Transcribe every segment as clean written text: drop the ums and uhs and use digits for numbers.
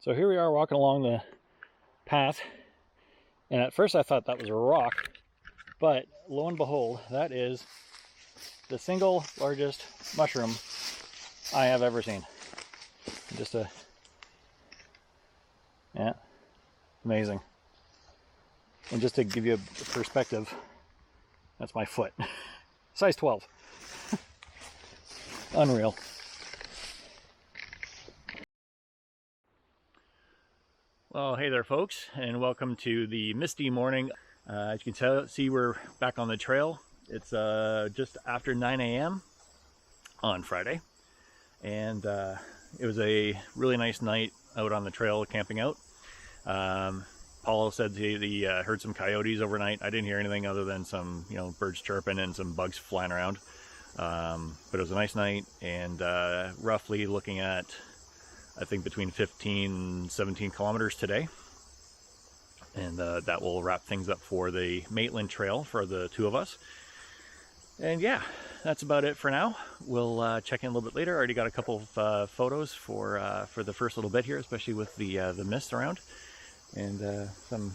So here we are walking along the path, and at first I thought that was a rock, but lo and behold, that is the single largest mushroom I have ever seen. Just a, yeah, amazing. And just to give you a perspective, that's my foot, size 12. Unreal. Well, hey there folks, and welcome to the misty morning. As you can see, we're back on the trail. It's just after 9 a.m. on Friday, and it was a really nice night out on the trail camping out. Paulo said he heard some coyotes overnight. I didn't hear anything other than some, birds chirping and some bugs flying around. But it was a nice night, and roughly looking at, I think, between 15 and 17 kilometers today. And that will wrap things up for the Maitland Trail for the two of us. And yeah, that's about it for now. We'll check in a little bit later. I already got a couple of photos for the first little bit here, especially with the mist around. And some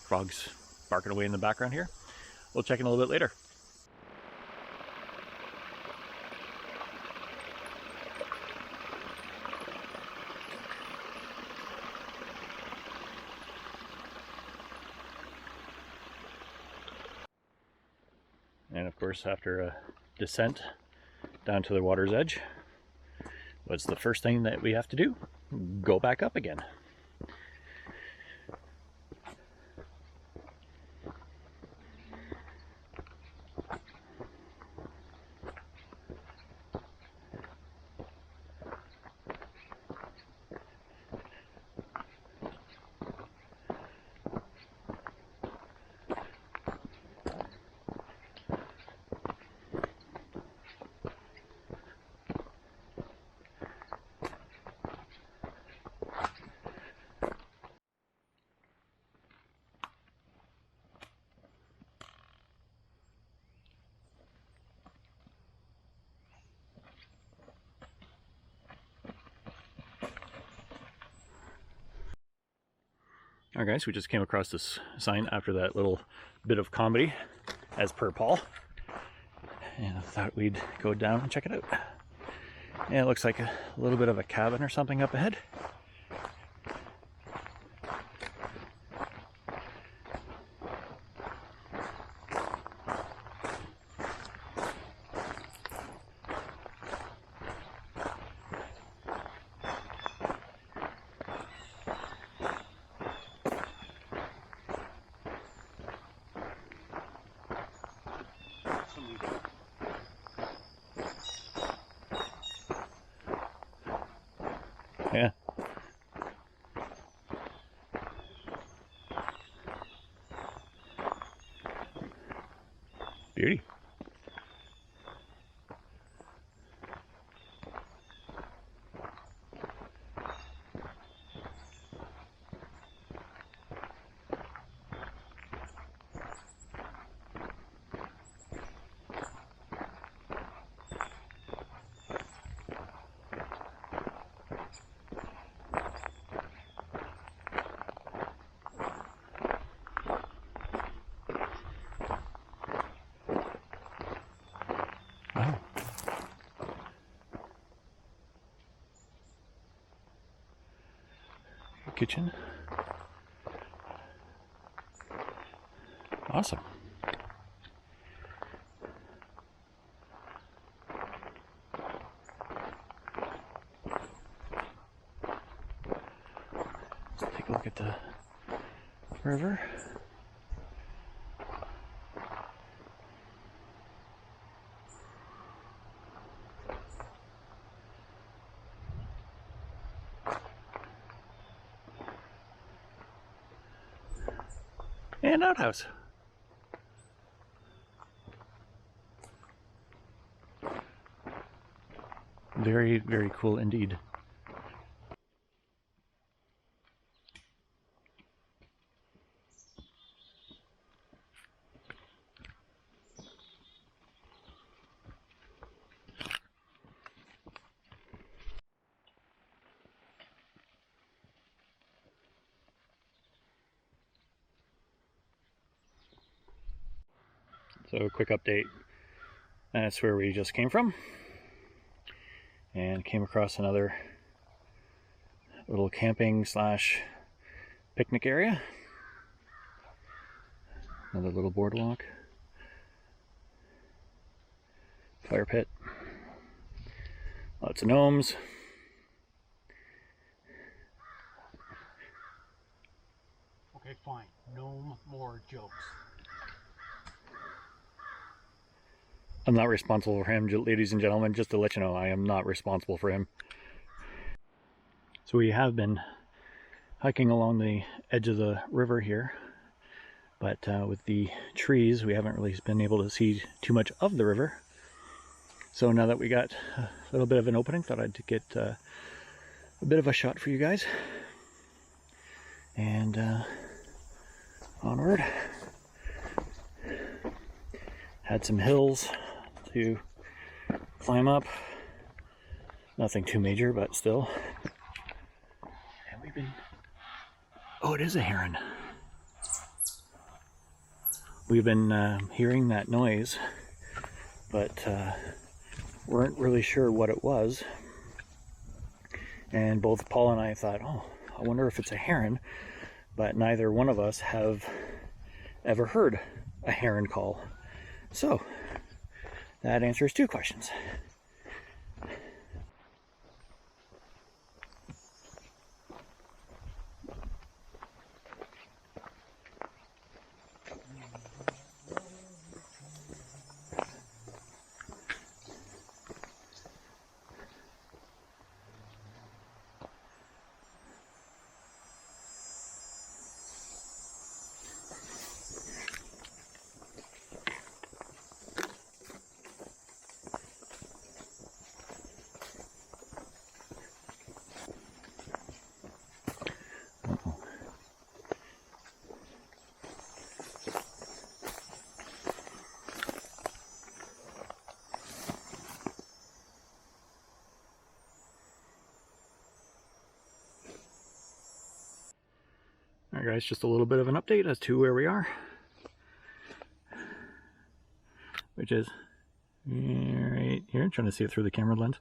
frogs barking away in the background here. We'll check in a little bit later. And of course, after a descent down to the water's edge, what's the first thing that we have to do? Go back up again. Alright guys, we just came across this sign after that little bit of comedy, as per Paul, and I thought we'd go down and check it out. And it looks like a little bit of a cabin or something up ahead. Yeah. Beauty. Wow. Kitchen. Awesome. Let's take a look at the river. And outhouse. Very, very cool indeed. So a quick update. That's where we just came from. And came across another little camping slash picnic area. Another little boardwalk. Fire pit. Lots of gnomes. Okay, fine. No more jokes. I'm not responsible for him, ladies and gentlemen. Just to let you know, I am not responsible for him. So we have been hiking along the edge of the river here, but with the trees, we haven't really been able to see too much of the river. So now that we got a little bit of an opening, thought I'd get a bit of a shot for you guys. And onward. Had some hills to climb up. Nothing too major, but still. And we've been... Oh, it is a heron. We've been hearing that noise, but weren't really sure what it was. And both Paul and I thought, oh, I wonder if it's a heron, but neither one of us have ever heard a heron call. So that answers two questions. Alright guys, just a little bit of an update as to where we are. Which is right here. I'm trying to see it through the camera lens.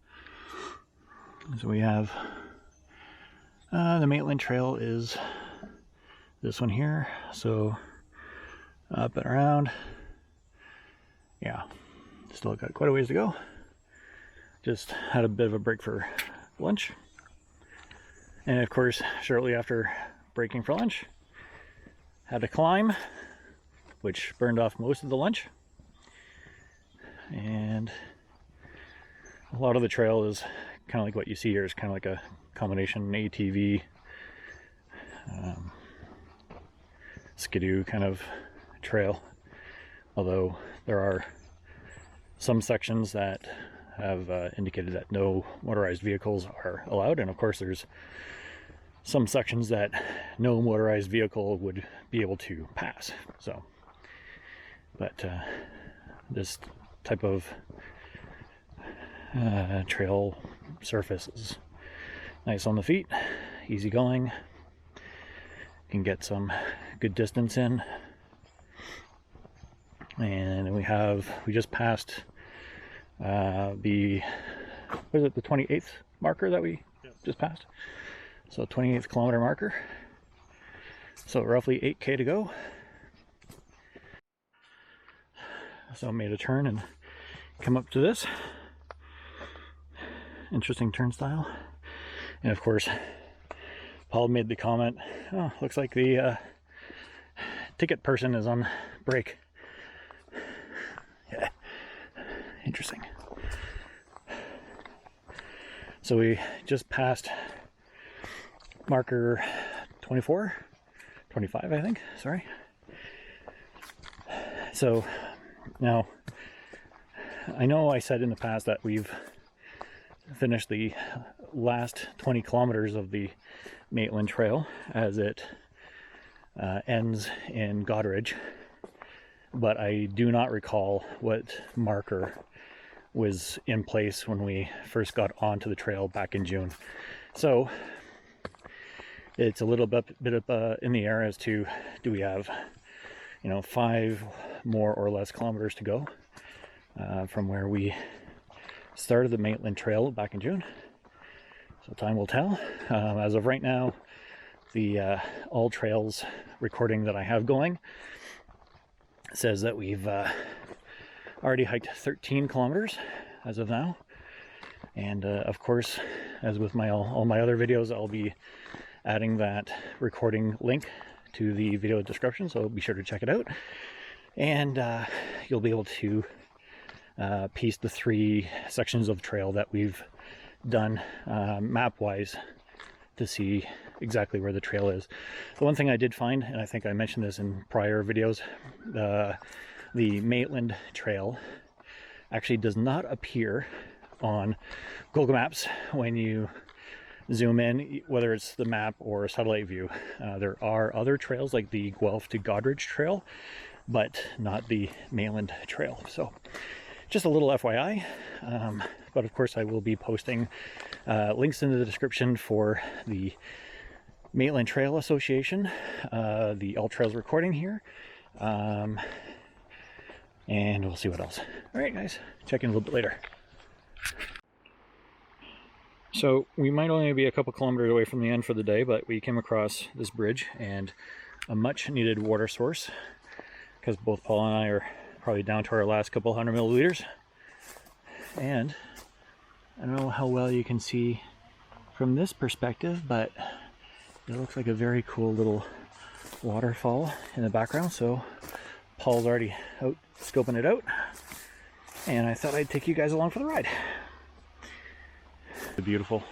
So we have the Maitland Trail is this one here. So up and around. Yeah, still got quite a ways to go. Just had a bit of a break for lunch. And of course, shortly after breaking for lunch, had to climb, which burned off most of the lunch. And a lot of the trail is kind of like what you see here, is kind of like a combination ATV, skidoo kind of trail. Although there are some sections that have indicated that no motorized vehicles are allowed, and of course there's some sections that no motorized vehicle would be able to pass. So, but this type of trail surface is nice on the feet, easy going, can get some good distance in. And we just passed the 28th marker that we just passed. So 28th kilometer marker. So roughly 8K to go. So I made a turn and come up to this interesting turnstile. And of course, Paul made the comment, oh, looks like the ticket person is on break. Yeah, interesting. So we just passed marker 25 I think, sorry. So now I know I said in the past that we've finished the last 20 kilometers of the Maitland Trail as it ends in Goderich, but I do not recall what marker was in place when we first got onto the trail back in June. So it's a little bit up in the air as to, do we have, 5 more or less kilometers to go from where we started the Maitland Trail back in June. So time will tell. As of right now, the all trails recording that I have going says that we've already hiked 13 kilometers as of now. And of course, as with all my other videos, I'll be adding that recording link to the video description, so be sure to check it out. And you'll be able to piece the 3 sections of trail that we've done map-wise to see exactly where the trail is. The one thing I did find, and I think I mentioned this in prior videos, the Maitland Trail actually does not appear on Google Maps when you zoom in, whether it's the map or satellite view. There are other trails like the Guelph to Goderich Trail, but not the Maitland Trail. So just a little FYI. But of course I will be posting links in the description for the Maitland Trail Association, the All Trails recording here, and we'll see what else. All right, guys, check in a little bit later. So we might only be a couple kilometers away from the end for the day, but we came across this bridge and a much needed water source, because both Paul and I are probably down to our last couple 100 milliliters. And I don't know how well you can see from this perspective, but it looks like a very cool little waterfall in the background. So Paul's already out scoping it out, and I thought I'd take you guys along for the ride. Beautiful.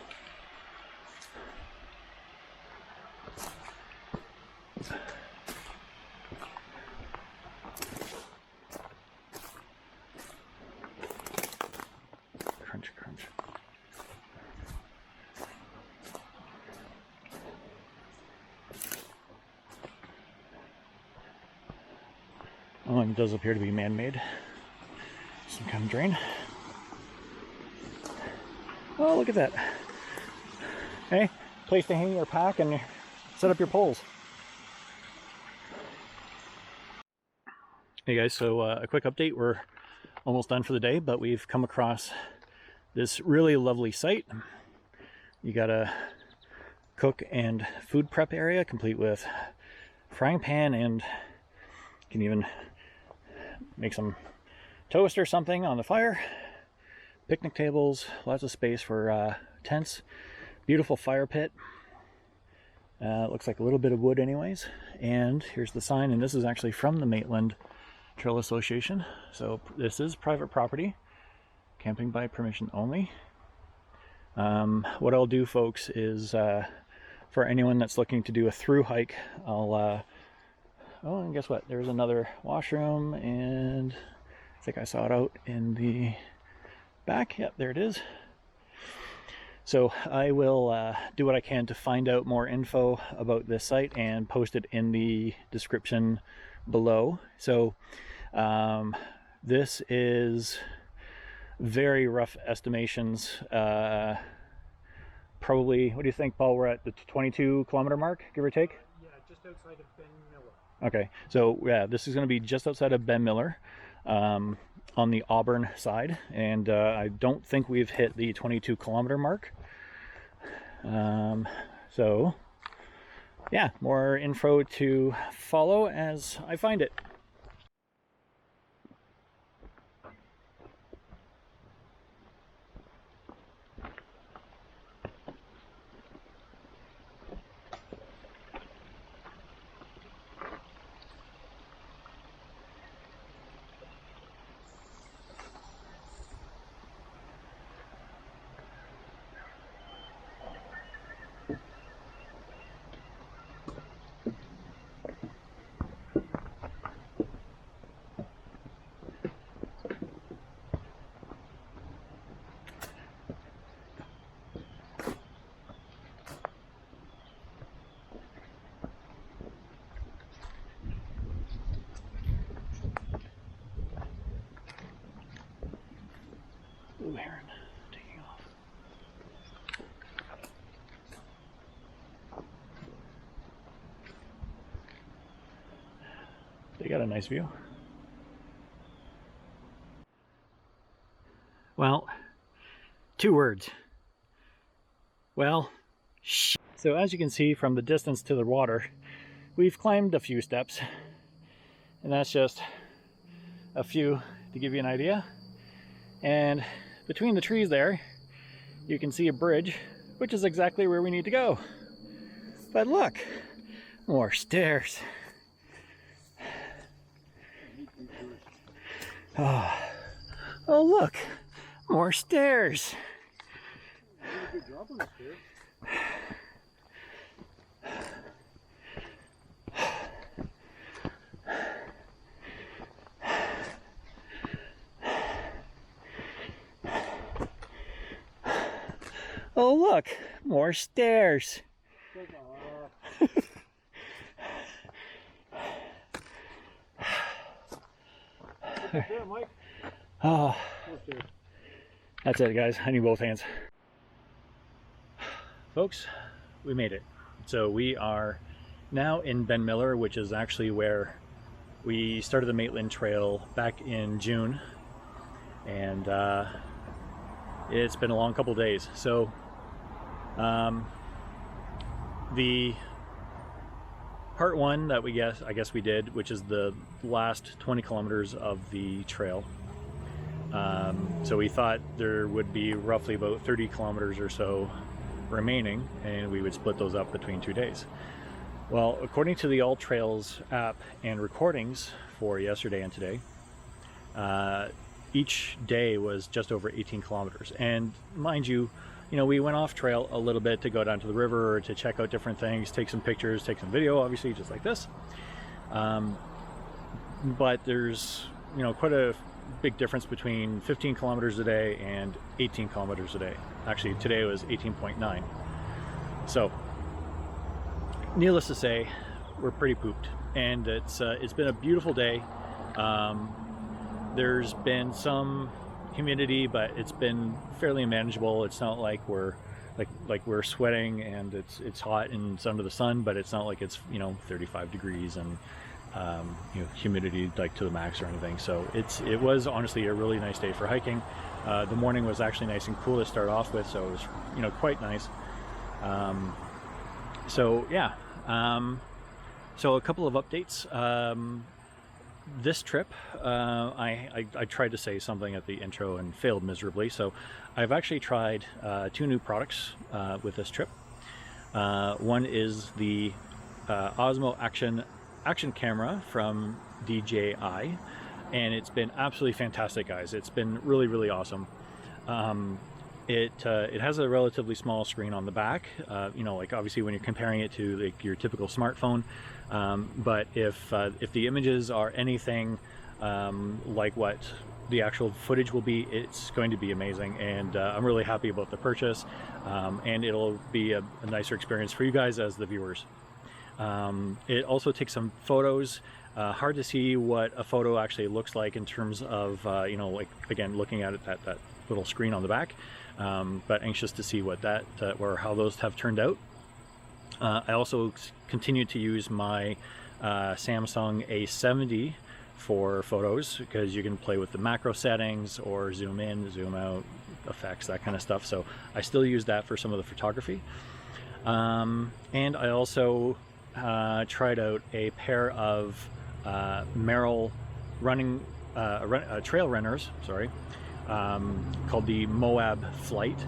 Crunch, crunch. Oh, and it does appear to be man-made. Some kind of drain. Oh, look at that. Hey, place to hang your pack and set up your poles. Hey guys, so a quick update. We're almost done for the day, but we've come across this really lovely site. You got a cook and food prep area complete with frying pan, and you can even make some toast or something on the fire. Picnic tables, lots of space for tents, beautiful fire pit. Looks like a little bit of wood anyways. And here's the sign, and this is actually from the Maitland Trail Association. So this is private property, camping by permission only. What I'll do, folks, is for anyone that's looking to do a through hike, I'll oh, and guess what, there's another washroom, and I think I saw it out in the back. Yep, there it is. So I will do what I can to find out more info about this site and post it in the description below. So this is very rough estimations. Probably, what do you think, Paul? We're at the 22 kilometer mark, give or take? Yeah, just outside of Benmiller. Okay, so yeah, this is going to be just outside of Benmiller. On the Auburn side, and I don't think we've hit the 22 kilometer mark. So yeah, more info to follow as I find it. Blue heron taking off. They got a nice view. Well, 2 words. Well, so as you can see from the distance to the water, we've climbed a few steps, and that's just a few to give you an idea. And between the trees there, you can see a bridge, which is exactly where we need to go. But look, more stairs. Oh, look, more stairs. Good job on the stairs. Oh look, more stairs. There, Mike. Oh, that's it guys, I need both hands. Folks, we made it. So we are now in Benmiller, which is actually where we started the Maitland Trail back in June. And it's been a long couple days. So the part 1 that I guess we did, which is the last 20 kilometers of the trail. So we thought there would be roughly about 30 kilometers or so remaining, and we would split those up between 2 days. Well, according to the All Trails app and recordings for yesterday and today, each day was just over 18 kilometers. And mind you, we went off trail a little bit to go down to the river to check out different things, take some pictures, take some video, obviously, just like this. But there's, quite a big difference between 15 kilometers a day and 18 kilometers a day. Actually, today was 18.9. So, needless to say, we're pretty pooped. And it's been a beautiful day. There's been some humidity, but it's been fairly manageable. It's not like we're we're sweating and it's hot and it's under the sun, but it's not like it's 35 degrees and humidity like to the max or anything. So it was honestly a really nice day for hiking. The morning was actually nice and cool to start off with, so it was quite nice. So yeah, so a couple of updates. This trip, I tried to say something at the intro and failed miserably. So I've actually tried 2 new products with this trip. One is the Osmo action camera from DJI, and it's been absolutely fantastic, guys. It's been really awesome. It has a relatively small screen on the back, obviously when you're comparing it to your typical smartphone. But if the images are anything like what the actual footage will be, it's going to be amazing, and I'm really happy about the purchase, and it'll be a nicer experience for you guys as the viewers. It also takes some photos. Hard to see what a photo actually looks like in terms of again, looking at it at that little screen on the back, but anxious to see what that or how those have turned out. I also continue to use my Samsung A70 for photos, because you can play with the macro settings or zoom in, zoom out, effects, that kind of stuff. So I still use that for some of the photography. And I also tried out a pair of Marylo trail runners, sorry, called the Moab Flight.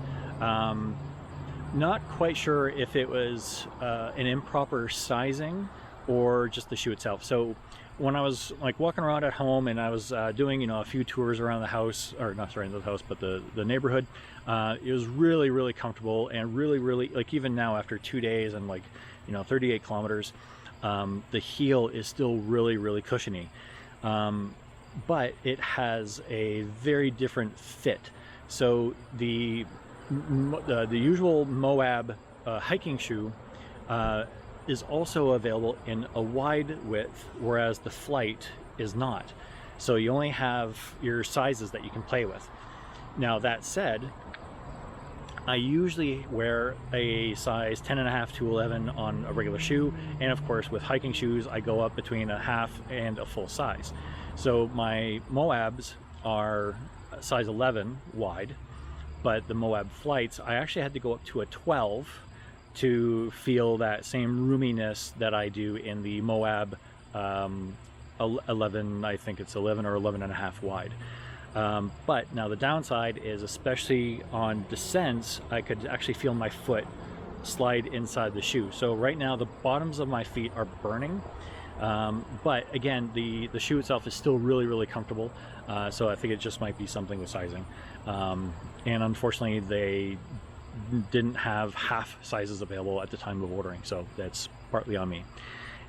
Not quite sure if it was an improper sizing or just the shoe itself. So when I was walking around at home and I was doing a few tours around the house, or not sorry, the house, but the neighborhood, it was really comfortable, and really even now after 2 days and 38 kilometers, the heel is still really cushiony, but it has a very different fit. So the usual Moab hiking shoe is also available in a wide width, whereas the Flight is not. So you only have your sizes that you can play with. Now that said, I usually wear a size 10.5 to 11 on a regular shoe, and of course with hiking shoes I go up between a half and a full size. So my Moabs are size 11 wide, but the Moab flights, I actually had to go up to a 12 to feel that same roominess that I do in the Moab 11, I think it's 11 or 11 and a half wide. But now the downside is, especially on descents, I could actually feel my foot slide inside the shoe. So right now the bottoms of my feet are burning, but again, the shoe itself is still really comfortable. So I think it just might be something with sizing. And unfortunately they didn't have half sizes available at the time of ordering, so that's partly on me.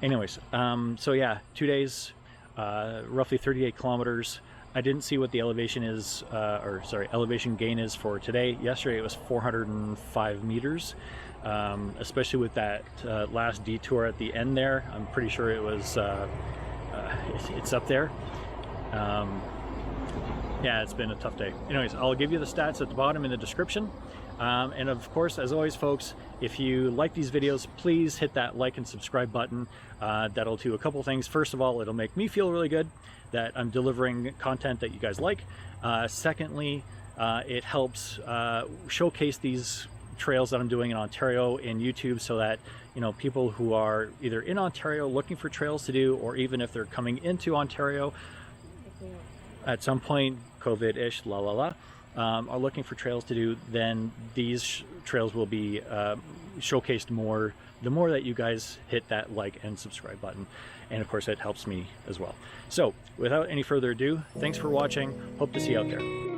Anyways, so yeah, 2 days, roughly 38 kilometers. I didn't see what the elevation is, elevation gain is for today. Yesterday it was 405 meters, especially with that last detour at the end there. I'm pretty sure it was, it's up there. Yeah, it's been a tough day. Anyways, I'll give you the stats at the bottom in the description. And of course, as always, folks, if you like these videos, please hit that like and subscribe button. That'll do a couple things. First of all, it'll make me feel really good that I'm delivering content that you guys like. Secondly, it helps showcase these trails that I'm doing in Ontario in YouTube, so that, you know, people who are either in Ontario looking for trails to do, or even if they're coming into Ontario at some point, COVID-ish, are looking for trails to do, then these trails will be showcased more the more that you guys hit that like and subscribe button. And of course, it helps me as well. So without any further ado, thanks for watching. Hope to see you out there.